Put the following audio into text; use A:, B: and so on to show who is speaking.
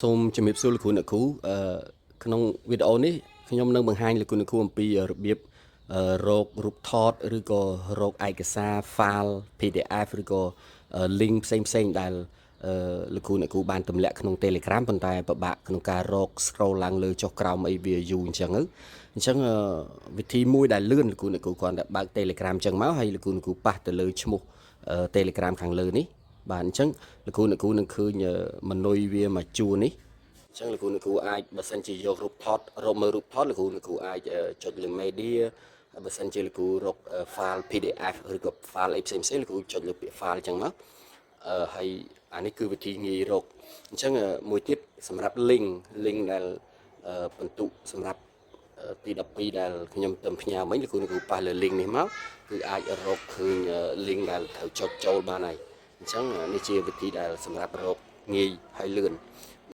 A: សូមជំរាបសួរលោកគ្រូអ្នកគ្រូក្នុងវីដេអូនេះខ្ញុំនឹងបង្ហាញលោកគ្រូអ្នកគ្រូអំពីរបៀបរករូបថតឬក៏រកឯកសារ file PDF ឬក៏ link ផ្សេងៗដែលលោកគ្រូអ្នកគ្រូបានទម្លាក់ក្នុង Telegram ប៉ុន្តែពិបាកក្នុងការរក scroll ឡើងលើចុះក្រោមអីវាយូរអញ្ចឹងវិធីមួយដែលលឿនលោកគ្រូអ្នកគ្រូគ្រាន់តែបើក Telegram អញ្ចឹងមកហើយលោកគ្រូអ្នកគ្រូប៉ះទៅលើឈ្មោះ Telegram ខាងលើនេះបាទអញ្ចឹងលោកគ្រូអ្នកគ្រូនឹងឃើញមនុយវាមកជួរនេះអញ្ចឹងលោកគ្រូអ្នកគ្រូអាចបើសិនជាយករូបថតរកមើលរូបថតលោកគ្រូអ្នកគ្រូអាចចុចលើ media បើសិនជាលោកគ្រូរក file PDF ឬក៏ file អីផ្សេងៗលោកគ្រូចុចលើពាក្យ file អញ្ចឹងមកហើយអានេះគឺវិធីងាយរកអញ្ចឹងមួយទៀតសម្រាប់ link ដែលបន្ទុកសម្រាប់ទី12ដែលខ្ញុំទៅផ្ញើមិញលោកគ្រូអ្នកគ្រូប៉ះលើ link នេះមកគឺអាចរកឃើញ link ដែលត្រូវចុចចូលបានហើយអញ្ចឹងនេះជាវិធីដែលសម្រាប់រកងាយហើយលឿន